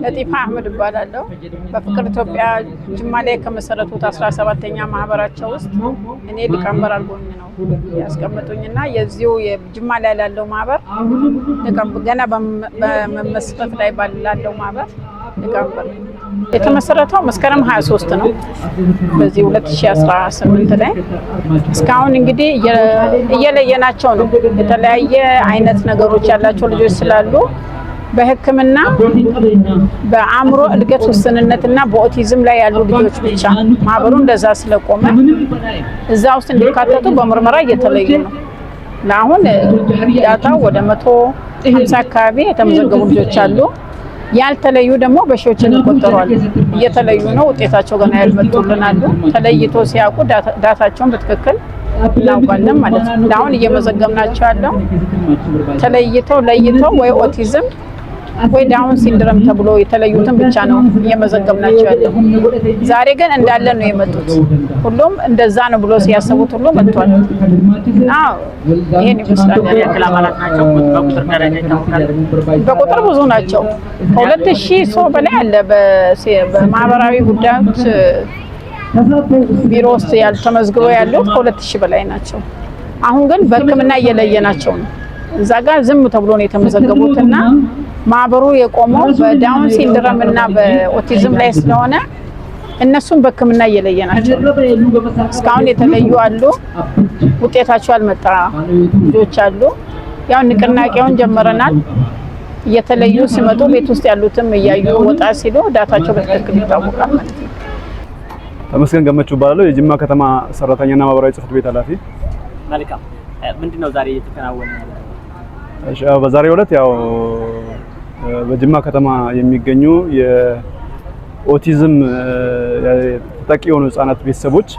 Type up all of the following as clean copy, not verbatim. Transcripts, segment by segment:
ለጢፋ አህመድ እባላለሁ። በፍቅር ኢትዮጵያ ጅማ ላይ ከመሰረቱት 17ኛ ማህበራቸው ውስጥ እኔ ሊቀመንበር አድርጎኝ ነው ያስቀመጡኝና የዚሁ የጅማ ላይ ያለው ማህበር ገና በመመስረት ላይ ባላለው ማህበር ሊቀመንበር የተመሰረተው መስከረም 23 ነው በዚህ 2018 ላይ እስካሁን እንግዲህ እየለየናቸው ነው። የተለያየ አይነት ነገሮች ያላቸው ልጆች ስላሉ በህክምና በአእምሮ እድገት ውስንነትና በኦቲዝም ላይ ያሉ ልጆች ብቻ ማህበሩ እንደዛ ስለቆመ እዛ ውስጥ እንዲካተቱ በምርመራ እየተለዩ ነው። ለአሁን ዳታው ወደ 150 አካባቢ የተመዘገቡ ልጆች አሉ። ያልተለዩ ደግሞ በሺዎች የሚቆጠሩ እየተለዩ ነው። ውጤታቸው ገና ያልመጡልን አሉ። ተለይቶ ሲያውቁ ዳታቸውን በትክክል እናውቃለን ማለት ነው። አሁን እየመዘገብናቸው ያለው ተለይተው ወይ ኦቲዝም ወይ ዳውን ሲንድሮም ተብሎ የተለዩትን ብቻ ነው እየመዘገብናቸው ያለው። ዛሬ ግን እንዳለ ነው የመጡት። ሁሉም እንደዛ ነው ብሎ ሲያስቡት ሁሉ መጥቷል። አዎ ይሄን ይመስላል። በቁጥር ብዙ ናቸው። ከ2000 ሰው በላይ አለ በማህበራዊ ጉዳዮች ቢሮ ውስጥ ያልተመዝግበው ያሉት ከ2000 በላይ ናቸው። አሁን ግን በህክምና እየለየናቸው ነው። እዛ ጋር ዝም ተብሎ ነው የተመዘገቡትና ማህበሩ የቆመው በዳውን ሲንድሮም እና በኦቲዝም ላይ ስለሆነ እነሱም በህክምና እየለየናቸው እስካሁን የተለዩ አሉ። ውጤታቸው ያልመጣ ልጆች አሉ። ያው ንቅናቄውን ጀመረናል። እየተለዩ ሲመጡ ቤት ውስጥ ያሉትም እያዩ ወጣ ሲሉ ዳታቸው በትክክል ይታወቃል ማለት ነው። ተመስገን ገመቹ እባላለሁ። የጅማ ከተማ ሰራተኛና ማህበራዊ ጽሕፈት ቤት ኃላፊ። መልካም። ምንድነው ዛሬ የተከናወነ? እሺ፣ በዛሬው ዕለት ያው በጅማ ከተማ የሚገኙ የኦቲዝም ተጠቂ የሆኑ ህጻናት ቤተሰቦች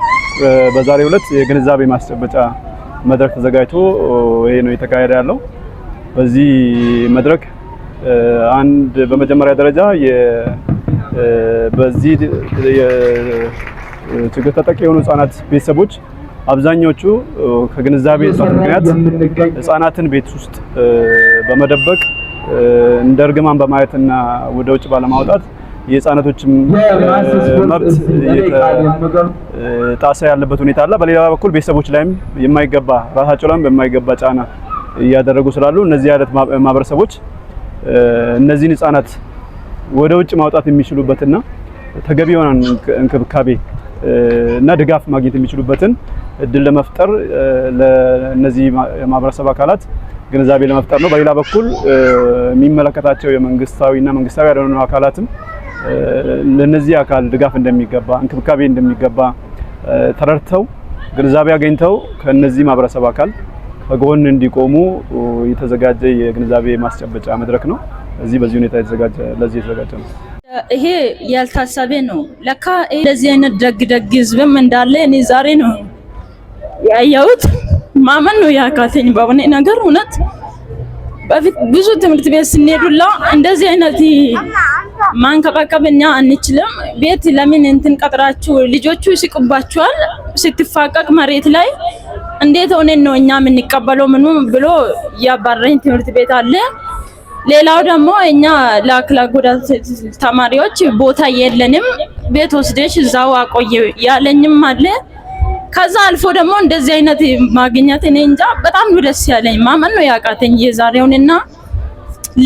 በዛሬው ዕለት የግንዛቤ ማስጨበጫ መድረክ ተዘጋጅቶ ይሄ ነው የተካሄደ ያለው። በዚህ መድረክ በመጀመሪያ ደረጃ በዚህ ችግር ተጠቂ የሆኑ ህጻናት ቤተሰቦች አብዛኞቹ ከግንዛቤ እጥረት ምክንያት ህጻናትን ቤት ውስጥ በመደበቅ እንደ እርግማን በማየትና ወደ ውጭ ባለማውጣት የህጻናቶችም መብት ጣሳ ያለበት ሁኔታ አለ። በሌላ በኩል ቤተሰቦች ላይም የማይገባ ራሳቸው ላይም በማይገባ ጫና እያደረጉ ስላሉ እነዚህ አይነት ማህበረሰቦች እነዚህን ህጻናት ወደ ውጭ ማውጣት የሚችሉበትና ተገቢ የሆነ እንክብካቤ እና ድጋፍ ማግኘት የሚችሉበትን እድል ለመፍጠር ለነዚህ ማህበረሰብ አካላት ግንዛቤ ለመፍጠር ነው። በሌላ በኩል የሚመለከታቸው የመንግስታዊና መንግስታዊ ያልሆኑ አካላትም ለነዚህ አካል ድጋፍ እንደሚገባ እንክብካቤ እንደሚገባ ተረድተው ግንዛቤ አገኝተው ከነዚህ ማህበረሰብ አካል ከጎን እንዲቆሙ የተዘጋጀ የግንዛቤ ማስጨበጫ መድረክ ነው። በዚህ ሁኔታ ለዚህ የተዘጋጀ ነው። ይሄ ያልታሰበ ነው። ለካ ለዚህ አይነት ደግ ህዝብም እንዳለ እኔ ዛሬ ነው ያየሁት። ማመን ነው ያቃተኝ በእኔ ነገር እውነት። በፊት ብዙ ትምህርት ቤት ስንሄዱላ እንደዚህ አይነት ማንከባከብኛ አንችልም። ቤት ለምን እንትን ቀጥራችሁ ልጆቹ ይስቁባችኋል። ስትፋቀቅ መሬት ላይ እንዴት ሆነን ነው እኛ የምንቀበለው ምን ብሎ ያባረኝ ትምህርት ቤት አለ። ሌላው ደግሞ እኛ ለአካል ጉዳት ተማሪዎች ቦታ የለንም ቤት ወስደሽ እዛው አቆየ ያለኝም አለ። ከዛ አልፎ ደግሞ እንደዚህ አይነት ማግኘት እኔ እንጃ በጣም ደስ ያለኝ ማመን ነው ያቃተኝ የዛሬውንና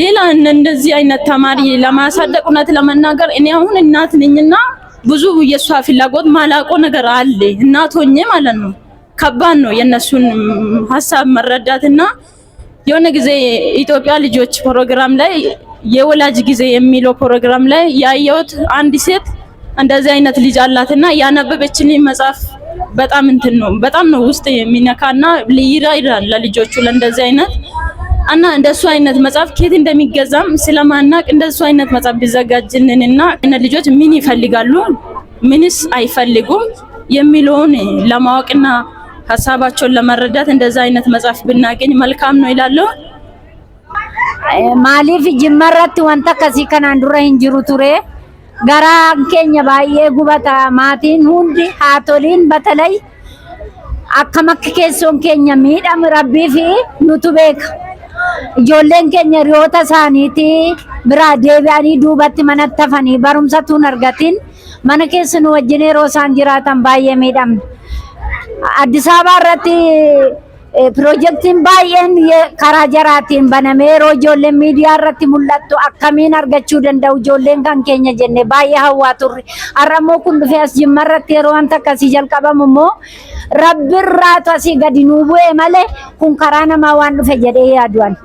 ሌላ እንደዚህ አይነት ተማሪ ለማሳደግ እውነት ለመናገር እኔ አሁን እናት ነኝና ብዙ የሷ ፍላጎት ማላቆ ነገር አለ እናት ሆኜ ማለት ነው። ከባድ ነው የነሱን ሐሳብ መረዳትና የሆነ ጊዜ ኢትዮጵያ ልጆች ፕሮግራም ላይ የወላጅ ጊዜ የሚለው ፕሮግራም ላይ ያየሁት አንድ ሴት እንደዚህ አይነት ልጅ አላትና ያነበበችልኝ መጽሐፍ በጣም እንትን ነው በጣም ነው ውስጥ የሚነካና ይራይራል ለልጆቹ ለእንደዚህ አይነት እና እንደሱ አይነት መጽሐፍ ከየት እንደሚገዛም ስለማናቅ እንደሱ አይነት መጽሐፍ ቢዘጋጅልንና እነ ልጆች ምን ይፈልጋሉ ምንስ አይፈልጉም የሚለውን ለማወቅና ሐሳባቸውን ለመረዳት እንደዛ አይነት መጽሐፍ ብናገኝ መልካም ነው ይላል። ማሊፍ ጅመራት ወንታ ከሲ ከናንዱራ እንጅሩ ቱሬ garaan keenya baay'ee gubata maatiin hundi haatoliin batalay akkam akka keessoon keenya miidhame rabbii fi nutu beeka. Ijoolleen keenya hiriyoota isaaniiti biraa deebi'anii duubatti manatti hafanii barumsa tuun argatiin mana keessa nu wajjin yeroo isaan jiraatan baay'ee miidhamne. Addis Ababaa irratti piroojeektiin baay'een karaa jaraatiin banamee yeroo ijoolleen miidiyaa irratti mul'attu akkamiin argachuu danda'u ijoolleen kan keenya jenne baay'ee hawwaa turre. Har'a immoo kun dhufee as Jimma irratti yeroo wanta akkasii jalqabamu immoo rabbi irraatu asii gadi nuu bu'ee malee kun karaa namaa waan dhufe jedhee yaaduun.